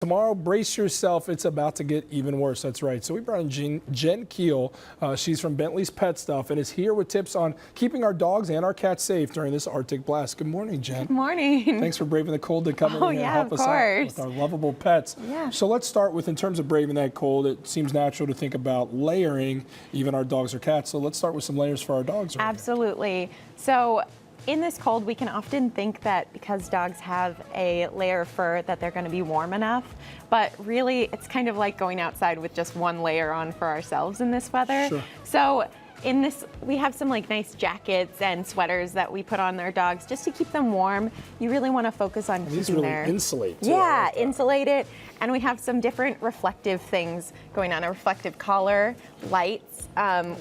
tomorrow, brace yourself. It's about to get even worse. That's right. So we brought in Jen Kiehl. She's from Bentley's Petstuff and is here with tips on keeping our dogs and our cats safe during this Arctic blast. Good morning, Jen. Good morning. Thanks for braving the cold to come in here and help us out with our lovable pets. Yeah. So let's start with, in terms of braving that cold, it seems natural to think about layering even our dogs or cats. So let's start with some layers for our dogs. Absolutely. So in this cold, we can often think that because dogs have a layer of fur that they're going to be warm enough, but really it's kind of like going outside with just one layer on for ourselves in this weather. Sure. So in this, we have some like nice jackets and sweaters that we put on their dogs just to keep them warm. You really want to focus on these keeping really their insulate too. Yeah, like insulate it. And we have some different reflective things going on, a reflective collar, lights,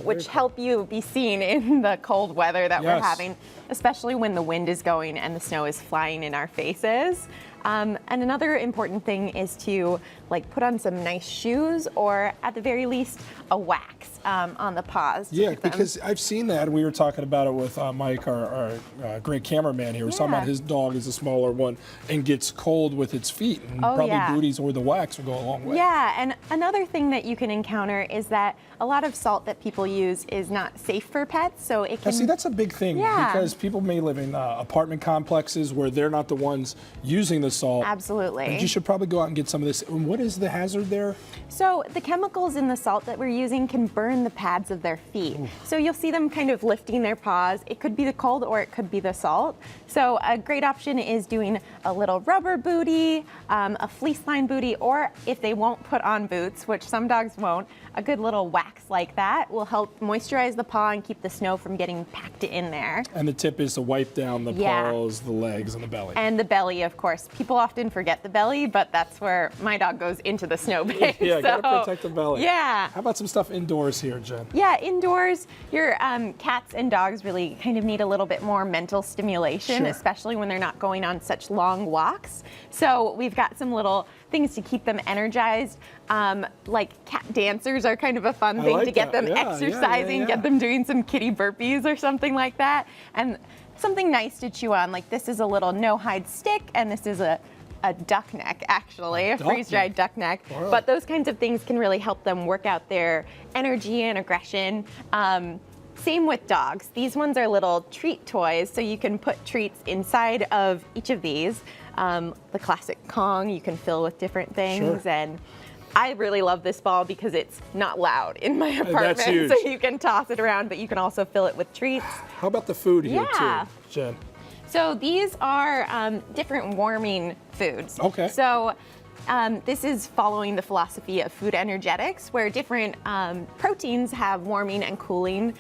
which help you be seen in the cold weather that we're having, especially when the wind is going and the snow is flying in our faces. And another important thing is to put on some nice shoes, or at the very least a wax on the paws. Yeah, because I've seen that. We were talking about it with Mike, our great cameraman here. He was talking about his dog is a smaller one and gets cold with its feet, and probably booties or the wax will go a long way. Yeah, and another thing that you can encounter is that a lot of salt that people use is not safe for pets, so it can... Now, see, that's a big thing because people may live in apartment complexes where they're not the ones using the salt. Absolutely. And you should probably go out and get some of this. And what is the hazard there? So the chemicals in the salt that we're using can burn the pads of their feet. Ooh. So you'll see them kind of lifting their paws. It could be the cold or it could be the salt. So a great option is doing a little rubber bootie, a fleece line bootie, or if they won't put on boots, which some dogs won't, a good little wax like that will help moisturize the paw and keep the snow from getting packed in there. And the tip is to wipe down the paws, the legs, and the belly. And the belly, of course. People often forget the belly, but that's where my dog goes into the snow bank. Yeah, gotta protect the belly. Yeah. How about some stuff indoors here, Jen? Yeah, indoors, your cats and dogs really kind of need a little bit more mental stimulation, especially when they're not going on such long walks. So we've got some little things to keep them energized. Like cat dancers are kind of a fun thing to get them exercising, get them doing some kitty burpees or something like that. And something nice to chew on, like this is a little no-hide stick, and this is a duck neck, actually, a freeze-dried duck neck. Wow. But those kinds of things can really help them work out their energy and aggression. Same with dogs. These ones are little treat toys, so you can put treats inside of each of these. The classic Kong you can fill with different things, and I really love this ball because it's not loud in my apartment, so you can toss it around, but you can also fill it with treats. How about the food here too, Jen? So these are different warming foods. Okay. So this is following the philosophy of food energetics, where different proteins have warming and cooling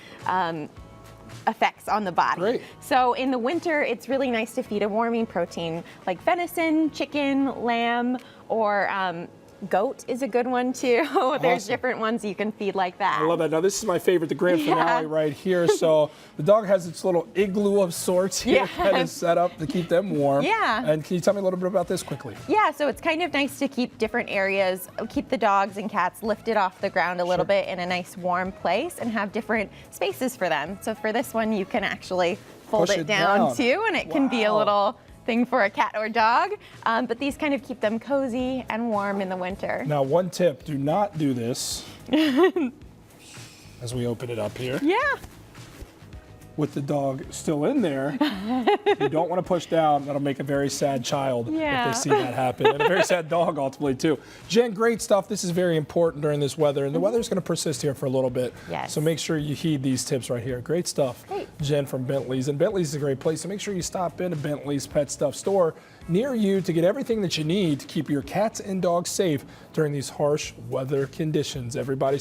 effects on the body. Great. So in the winter, it's really nice to feed a warming protein like venison, chicken, lamb, or goat is a good one too. There's different ones you can feed like that. I love that. Now this is my favorite, the grand finale right here. So the dog has its little igloo of sorts here that is set up to keep them warm. Yeah. And can you tell me a little bit about this quickly? Yeah, so it's kind of nice to keep different areas, keep the dogs and cats lifted off the ground a little bit in a nice warm place and have different spaces for them. So for this one, you can actually fold it down too, and it can be a little thing for a cat or dog, but these kind of keep them cozy and warm in the winter. Now, one tip, do not do this as we open it up here. Yeah. With the dog still in there, you don't want to push down. That'll make a very sad child if they see that happen, and a very sad dog ultimately too. Jen, great stuff. This is very important during this weather, and the weather's going to persist here for a little bit. Yes. So make sure you heed these tips right here. Great stuff. Great. Jen from Bentley's, and Bentley's is a great place, so make sure you stop in a Bentley's Petstuff store near you to get everything that you need to keep your cats and dogs safe during these harsh weather conditions. Everybody